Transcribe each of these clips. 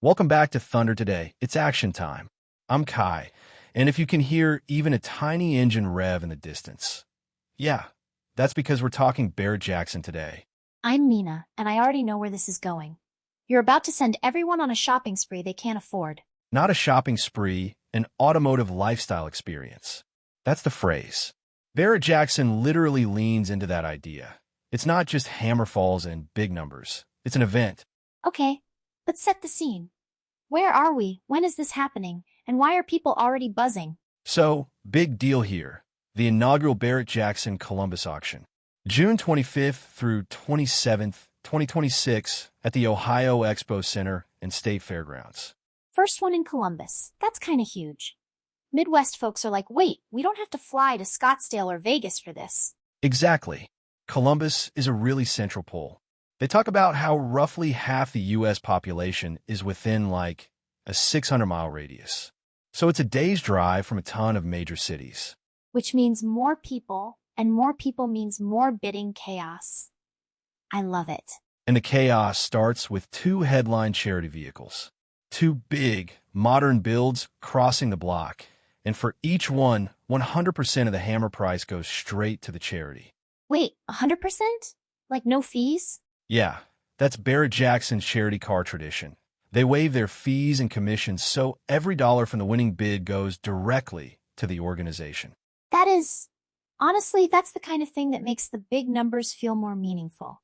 Welcome back to Thunder Today. It's action time. I'm Kai, and if you can hear even a tiny engine rev in the distance, yeah, that's because we're talking Barrett-Jackson today. I'm Mina, and I already know where this is going. You're about to send everyone on a shopping spree they can't afford. Not a shopping spree, an automotive lifestyle experience. That's the phrase. Barrett-Jackson literally leans into that idea. It's not just hammer falls and big numbers. It's an event. Okay, let's set the scene. Where are we? When is this happening? And why are people already buzzing? So, big deal here. The inaugural Barrett-Jackson Columbus auction. June 25th through 27th, 2026 at the Ohio Expo Center and State Fairgrounds. First one in Columbus. That's kinda huge. Midwest folks are like, wait, we don't have to fly to Scottsdale or Vegas for this. Exactly. Columbus is a really central pole. They talk about how roughly half the U.S. population is within, like, a 600-mile radius. So it's a day's drive from a ton of major cities. Which means more people, and more people means more bidding chaos. I love it. And the chaos starts with two headline charity vehicles. Two big, modern builds crossing the block. And for each one, 100% of the hammer price goes straight to the charity. Wait, 100%? Like no fees? Yeah, that's Barrett-Jackson's charity car tradition. They waive their fees and commissions, so every dollar from the winning bid goes directly to the organization. Honestly, that's the kind of thing that makes the big numbers feel more meaningful.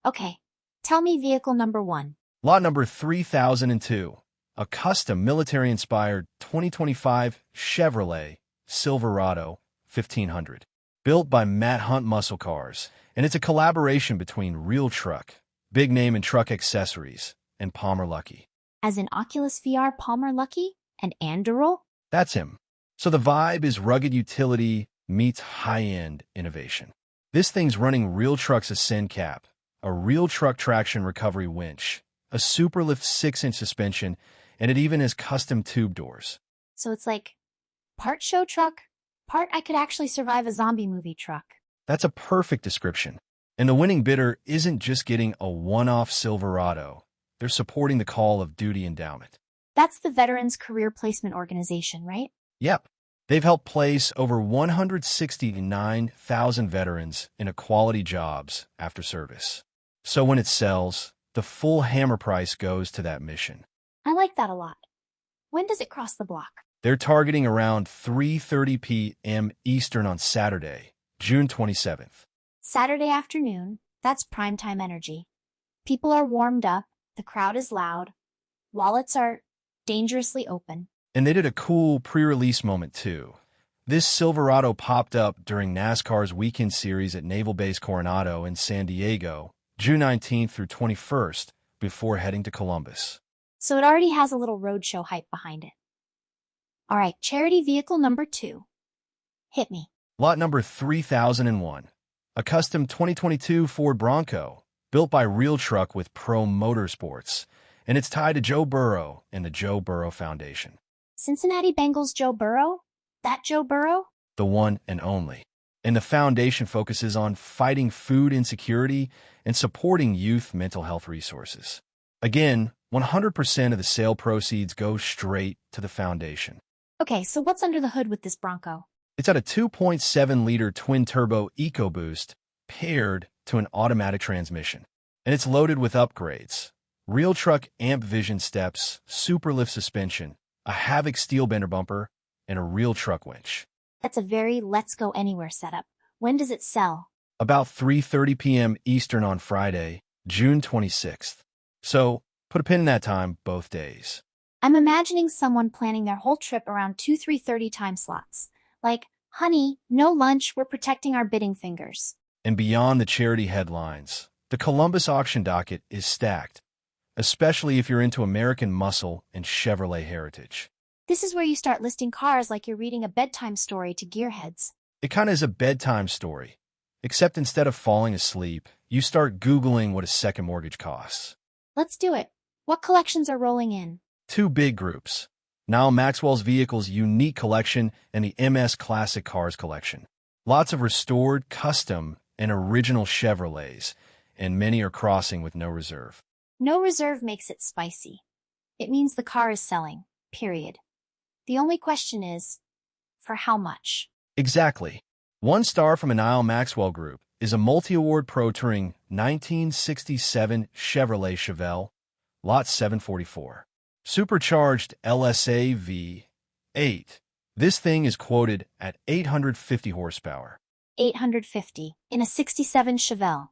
Okay, tell me vehicle number one. Lot number 3002, a custom military-inspired 2025 Chevrolet Silverado 1500. Built by Matt Hunt Muscle Cars, and it's a collaboration between Real Truck, big name in truck accessories, and Palmer Luckey. As in Oculus VR Palmer Luckey and Anduril? That's him. So the vibe is rugged utility meets high-end innovation. This thing's running Real Truck's Ascend Cap, a Real Truck traction recovery winch, a Superlift 6-inch suspension, and it even has custom tube doors. So it's like part show truck, part I could actually survive a zombie movie truck. That's a perfect description. And the winning bidder isn't just getting a one-off Silverado. They're supporting the Call of Duty endowment. That's the Veterans Career Placement Organization, right? Yep. They've helped place over 169,000 veterans into quality jobs after service. So when it sells, the full hammer price goes to that mission. I like that a lot. When does it cross the block? They're targeting around 3:30 p.m. Eastern on Saturday, June 27th. Saturday afternoon, that's primetime energy. People are warmed up, the crowd is loud, wallets are dangerously open. And they did a cool pre-release moment too. This Silverado popped up during NASCAR's weekend series at Naval Base Coronado in San Diego, June 19th through 21st, before heading to Columbus. So it already has a little roadshow hype behind it. All right, charity vehicle number two. Hit me. Lot number 3001, a custom 2022 Ford Bronco, built by Real Truck with Pro Motorsports, and it's tied to Joe Burrow and the Joe Burrow Foundation. Cincinnati Bengals Joe Burrow? That Joe Burrow? The one and only. And the foundation focuses on fighting food insecurity and supporting youth mental health resources. Again, 100% of the sale proceeds go straight to the foundation. Okay, so what's under the hood with this Bronco? It's at a 2.7-liter twin-turbo EcoBoost paired to an automatic transmission. And it's loaded with upgrades. Real Truck Amp Vision steps, Superlift suspension, a Havoc steel bender bumper, and a Real Truck winch. That's a very let's go anywhere setup. When does it sell? About 3:30 p.m. Eastern on Friday, June 26th. So, put a pin in that time both days. I'm imagining someone planning their whole trip around 2-3:30 time slots. Like, honey, no lunch, we're protecting our bidding fingers. And beyond the charity headlines, the Columbus auction docket is stacked, especially if you're into American muscle and Chevrolet heritage. This is where you start listing cars like you're reading a bedtime story to gearheads. It kind of is a bedtime story, except instead of falling asleep, you start Googling what a second mortgage costs. Let's do it. What collections are rolling in? Two big groups. Niall Maxwell's Vehicles Unique Collection and the MS Classic Cars Collection. Lots of restored, custom, and original Chevrolets, and many are crossing with no reserve. No reserve makes it spicy. It means the car is selling, period. The only question is, for how much? Exactly. 1 star from Anil Maxwell Group is a multi-award Pro Touring 1967 Chevrolet Chevelle, Lot 744. Supercharged LSA V8. This thing is quoted at 850 horsepower. 850 in a 67 Chevelle.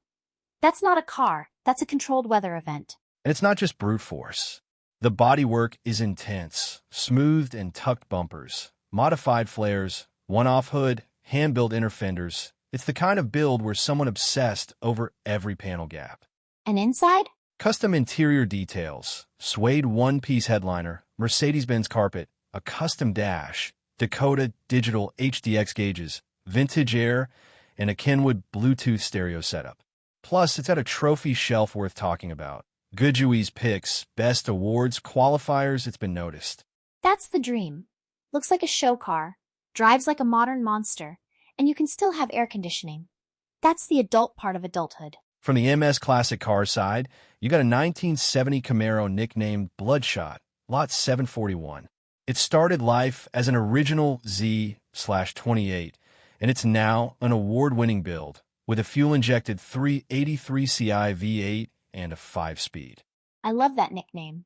That's not a car, that's a controlled weather event. And it's not just brute force. The bodywork is intense, smoothed and tucked bumpers, modified flares, one-off hood, hand-built inner fenders. It's the kind of build where someone obsessed over every panel gap. And inside? Custom interior details, suede one-piece headliner, Mercedes-Benz carpet, a custom dash, Dakota digital HDX gauges, vintage air, and a Kenwood Bluetooth stereo setup. Plus, it's got a trophy shelf worth talking about. Goodyear's picks, best awards, qualifiers, it's been noticed. That's the dream. Looks like a show car, drives like a modern monster, and you can still have air conditioning. That's the adult part of adulthood. From the MS Classic car side, you got a 1970 Camaro nicknamed Bloodshot, Lot 741. It started life as an original Z/28, and it's now an award-winning build with a fuel-injected 383 CI V8 and a 5-speed. I love that nickname.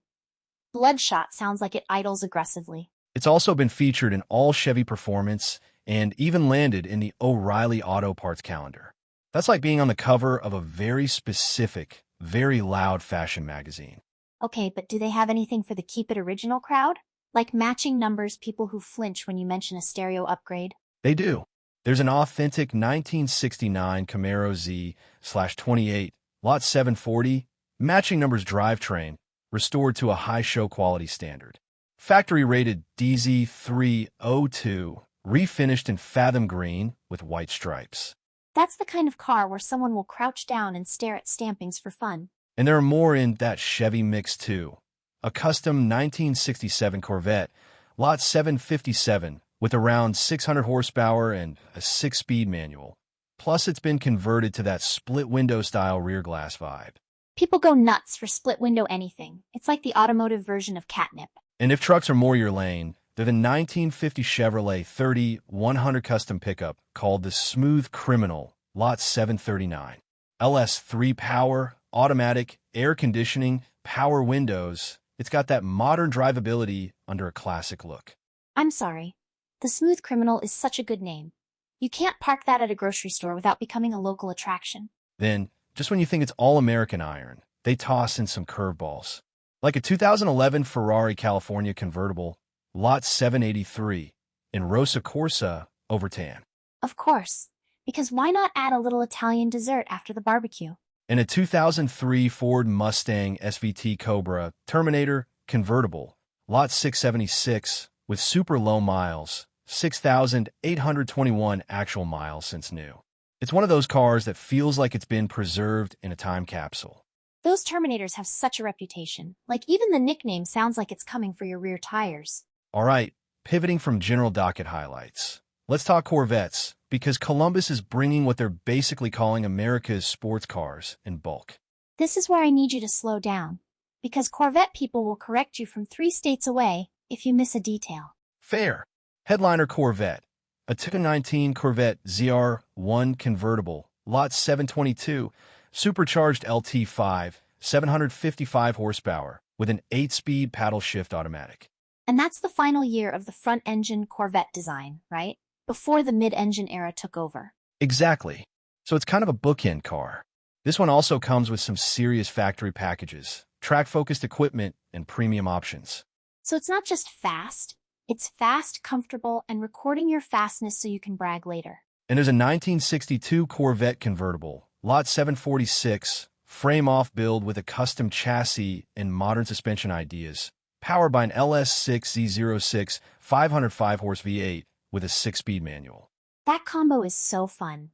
Bloodshot sounds like it idles aggressively. It's also been featured in all Chevy Performance and even landed in the O'Reilly Auto Parts calendar. That's like being on the cover of a very specific, very loud fashion magazine. Okay, but do they have anything for the Keep It Original crowd? Like matching numbers, people who flinch when you mention a stereo upgrade? They do. There's an authentic 1969 Camaro Z/28, Lot 740, matching numbers drivetrain, restored to a high show quality standard. Factory-rated DZ302, refinished in Fathom Green with white stripes. That's the kind of car where someone will crouch down and stare at stampings for fun. And there are more in that Chevy mix too. A custom 1967 Corvette, Lot 757, with around 600 horsepower and a 6-speed manual. Plus, it's been converted to that split-window style rear glass vibe. People go nuts for split-window anything. It's like the automotive version of catnip. And if trucks are more your lane, they're the 1950 Chevrolet 30-100 custom pickup called the Smooth Criminal, Lot 739. LS3 power, automatic, air conditioning, power windows. It's got that modern drivability under a classic look. I'm sorry. The Smooth Criminal is such a good name. You can't park that at a grocery store without becoming a local attraction. Then, just when you think it's all American iron, they toss in some curveballs. Like a 2011 Ferrari California convertible, Lot 783, in Rosa Corsa over tan. Of course, because why not add a little Italian dessert after the barbecue? And a 2003 Ford Mustang SVT Cobra Terminator convertible, Lot 676, with super low miles, 6,821 actual miles since new. It's one of those cars that feels like it's been preserved in a time capsule. Those Terminators have such a reputation. Like, even the nickname sounds like it's coming for your rear tires. All right, pivoting from general docket highlights. Let's talk Corvettes, because Columbus is bringing what they're basically calling America's sports cars in bulk. This is where I need you to slow down, because Corvette people will correct you from 3 states away if you miss a detail. Fair. Headliner Corvette. A 2019 Corvette ZR1 convertible, Lot 722, supercharged LT5, 755 horsepower, with an 8-speed paddle shift automatic. And that's the final year of the front-engine Corvette design, right? Before the mid-engine era took over. Exactly. So it's kind of a bookend car. This one also comes with some serious factory packages, track-focused equipment, and premium options. So it's not just fast. It's fast, comfortable, and recording your fastness so you can brag later. And there's a 1962 Corvette convertible, Lot 746, frame-off build with a custom chassis and modern suspension ideas, powered by an LS6Z06 505-horse V8 with a 6-speed manual. That combo is so fun.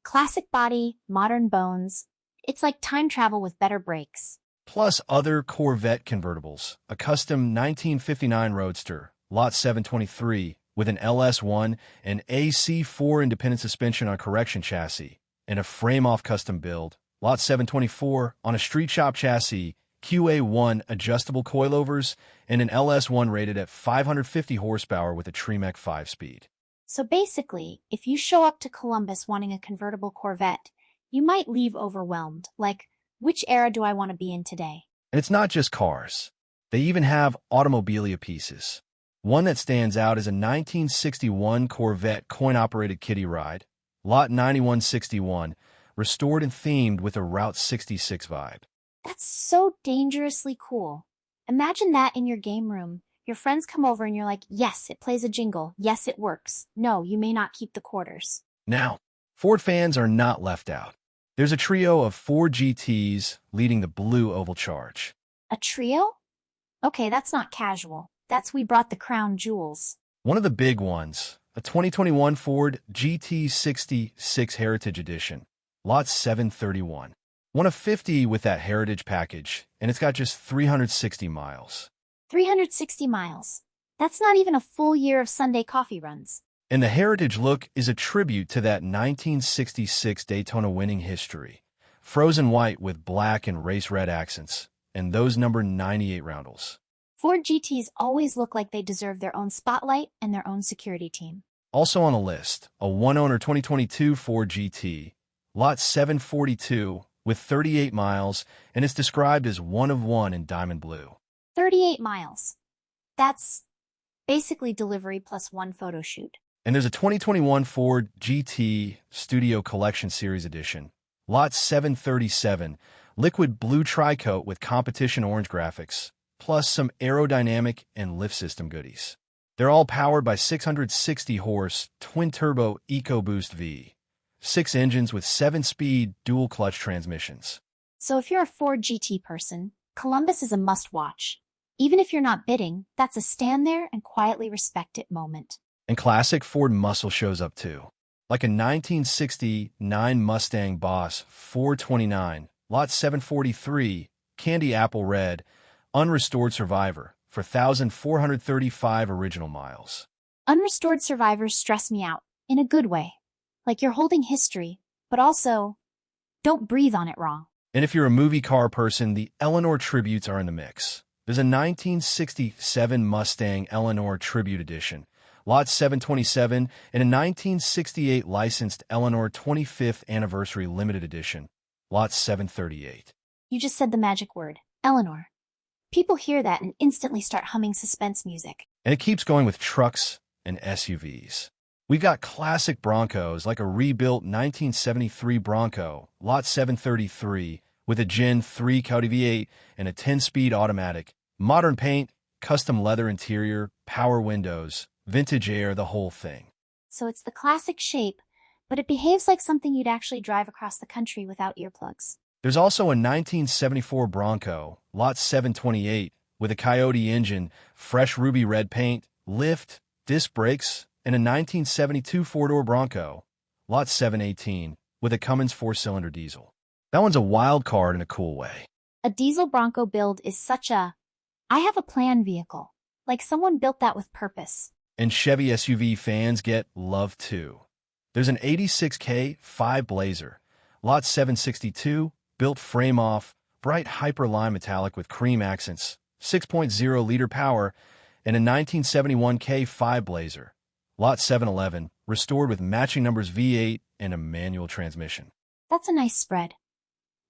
Classic body, modern bones. It's like time travel with better brakes. Plus other Corvette convertibles, a custom 1959 Roadster, Lot 723, with an LS1 and AC4 independent suspension on correction chassis, and a frame-off custom build, Lot 724, on a street shop chassis, QA1 adjustable coilovers, and an LS1 rated at 550 horsepower with a Tremec 5-speed. So basically, if you show up to Columbus wanting a convertible Corvette, you might leave overwhelmed, like, which era do I want to be in today? And it's not just cars. They even have automobilia pieces. One that stands out is a 1961 Corvette coin-operated kiddie ride, Lot 9161, restored and themed with a Route 66 vibe. That's so dangerously cool. Imagine that in your game room. Your friends come over and you're like, yes, it plays a jingle. Yes, it works. No, you may not keep the quarters. Now, Ford fans are not left out. There's a trio of Ford GTs leading the blue oval charge. A trio? Okay, that's not casual. That's we brought the crown jewels. One of the big ones, a 2021 Ford GT66 Heritage Edition, Lot 731. One of 50 with that Heritage package, and it's got just 360 miles. 360 miles. That's not even a full year of Sunday coffee runs. And the Heritage look is a tribute to that 1966 Daytona winning history. Frozen white with black and race red accents, and those number 98 roundels. Ford GTs always look like they deserve their own spotlight and their own security team. Also on the list, a one-owner 2022 Ford GT, Lot 742, with 38 miles, and it's described as one of one in diamond blue. 38 miles. That's basically delivery plus one photo shoot. And there's a 2021 Ford GT Studio Collection Series Edition, Lot 737, liquid blue tri-coat with competition orange graphics, plus some aerodynamic and lift system goodies. They're all powered by 660-horse twin-turbo EcoBoost V, 6 engines with 7-speed dual-clutch transmissions. So if you're a Ford GT person, Columbus is a must-watch. Even if you're not bidding, that's a stand there and quietly respect it moment. And classic Ford muscle shows up too. Like a 1969 Mustang Boss 429, Lot 743, candy apple red, unrestored Survivor for 1,435 original miles. Unrestored survivors stress me out, in a good way. Like you're holding history, but also, don't breathe on it wrong. And if you're a movie car person, the Eleanor tributes are in the mix. There's a 1967 Mustang Eleanor Tribute Edition, Lot 727, and a 1968 licensed Eleanor 25th Anniversary Limited Edition, Lot 738. You just said the magic word, Eleanor. People hear that and instantly start humming suspense music. And it keeps going with trucks and SUVs. We've got classic Broncos like a rebuilt 1973 Bronco, Lot 733, with a Gen 3 Coyote V8 and a 10-speed automatic, modern paint, custom leather interior, power windows, vintage air, the whole thing. So it's the classic shape, but it behaves like something you'd actually drive across the country without earplugs. There's also a 1974 Bronco, Lot 728, with a Coyote engine, fresh ruby red paint, lift, disc brakes, and a 1972 four-door Bronco, Lot 718, with a Cummins 4-cylinder diesel. That one's a wild card in a cool way. A diesel Bronco build is such a I have a plan vehicle. Like someone built that with purpose. And Chevy SUV fans get love too. There's an 86K 5 Blazer, Lot 762, built frame-off, bright Hyperline metallic with cream accents, 6.0-liter power, and a 1971 K5 Blazer, Lot 711, restored with matching numbers V8 and a manual transmission. That's a nice spread.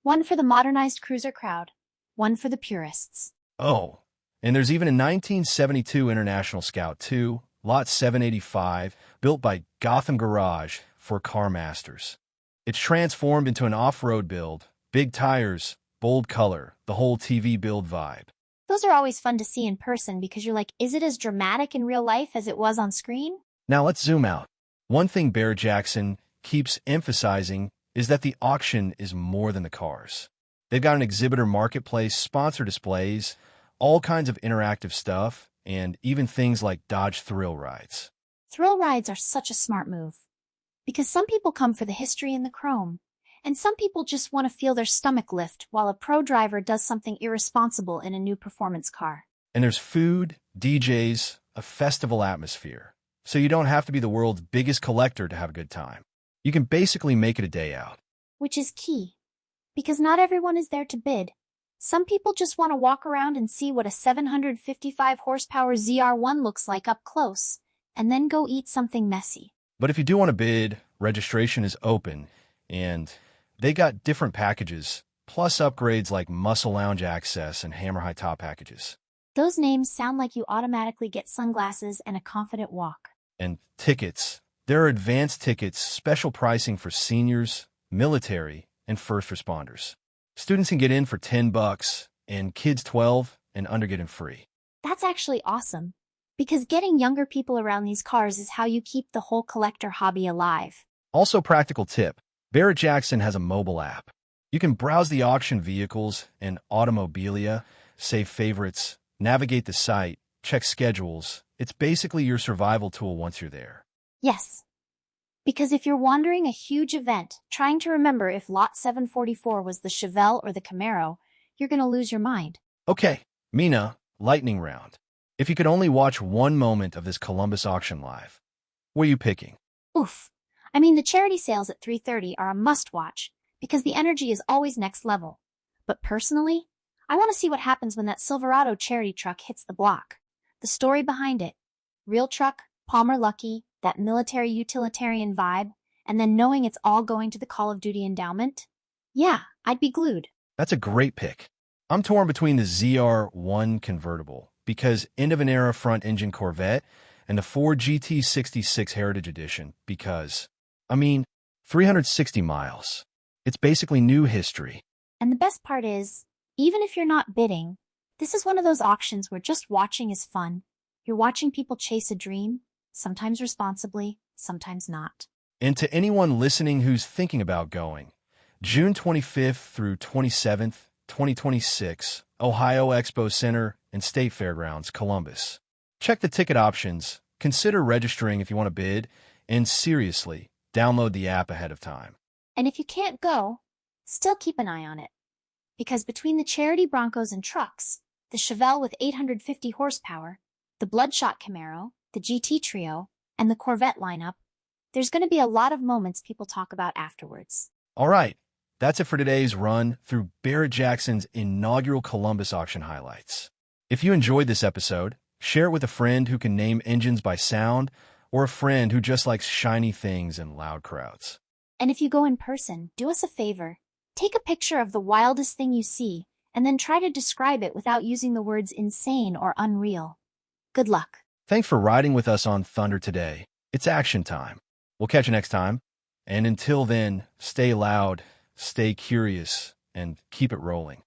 One for the modernized cruiser crowd, one for the purists. Oh, and there's even a 1972 International Scout 2, Lot 785, built by Gotham Garage for car masters. It's transformed into an off-road build, big tires, bold color, the whole TV build vibe. Those are always fun to see in person because you're like, is it as dramatic in real life as it was on screen? Now let's zoom out. One thing Barrett-Jackson keeps emphasizing is that the auction is more than the cars. They've got an exhibitor marketplace, sponsor displays, all kinds of interactive stuff, and even things like Dodge thrill rides. Thrill rides are such a smart move. Because some people come for the history and the chrome, and some people just want to feel their stomach lift while a pro driver does something irresponsible in a new performance car. And there's food, DJs, a festival atmosphere. So you don't have to be the world's biggest collector to have a good time. You can basically make it a day out. Which is key. Because not everyone is there to bid. Some people just want to walk around and see what a 755 horsepower ZR1 looks like up close, and then go eat something messy. But if you do want to bid, registration is open, and they got different packages, plus upgrades like Muscle Lounge Access and Hammer High Top packages. Those names sound like you automatically get sunglasses and a confident walk. And tickets. There are advanced tickets, special pricing for seniors, military, and first responders. Students can get in for $10, and kids 12 and under get in free. That's actually awesome, because getting younger people around these cars is how you keep the whole collector hobby alive. Also, practical tip, Barrett-Jackson has a mobile app. You can browse the auction vehicles and automobilia, save favorites, navigate the site, check schedules. It's basically your survival tool once you're there. Yes, because if you're wandering a huge event, trying to remember if Lot 744 was the Chevelle or the Camaro, you're going to lose your mind. Okay, Mina, lightning round. If you could only watch one moment of this Columbus auction live, what are you picking? Oof. I mean, the charity sales at 3:30 are a must-watch, because the energy is always next level. But personally, I want to see what happens when that Silverado charity truck hits the block. The story behind it. Real truck, Palmer Lucky, that military utilitarian vibe, and then knowing it's all going to the Call of Duty endowment? Yeah, I'd be glued. That's a great pick. I'm torn between the ZR1 convertible, because end-of-an-era front-engine Corvette, and the Ford GT66 Heritage Edition, because, 360 miles. It's basically new history. And the best part is, even if you're not bidding, this is one of those auctions where just watching is fun. You're watching people chase a dream, sometimes responsibly, sometimes not. And to anyone listening who's thinking about going, June 25th through 27th, 2026, Ohio Expo Center and State Fairgrounds, Columbus. Check the ticket options, consider registering if you want to bid, and seriously, download the app ahead of time. And if you can't go, still keep an eye on it. Because between the charity Broncos and trucks, the Chevelle with 850 horsepower, the Bloodshot Camaro, the GT Trio, and the Corvette lineup, there's going to be a lot of moments people talk about afterwards. All right, that's it for today's run through Barrett-Jackson's inaugural Columbus auction highlights. If you enjoyed this episode, share it with a friend who can name engines by sound, or a friend who just likes shiny things and loud crowds. And if you go in person, do us a favor. Take a picture of the wildest thing you see, and then try to describe it without using the words insane or unreal. Good luck. Thanks for riding with us on Thunder today. It's action time. We'll catch you next time. And until then, stay loud, stay curious, and keep it rolling.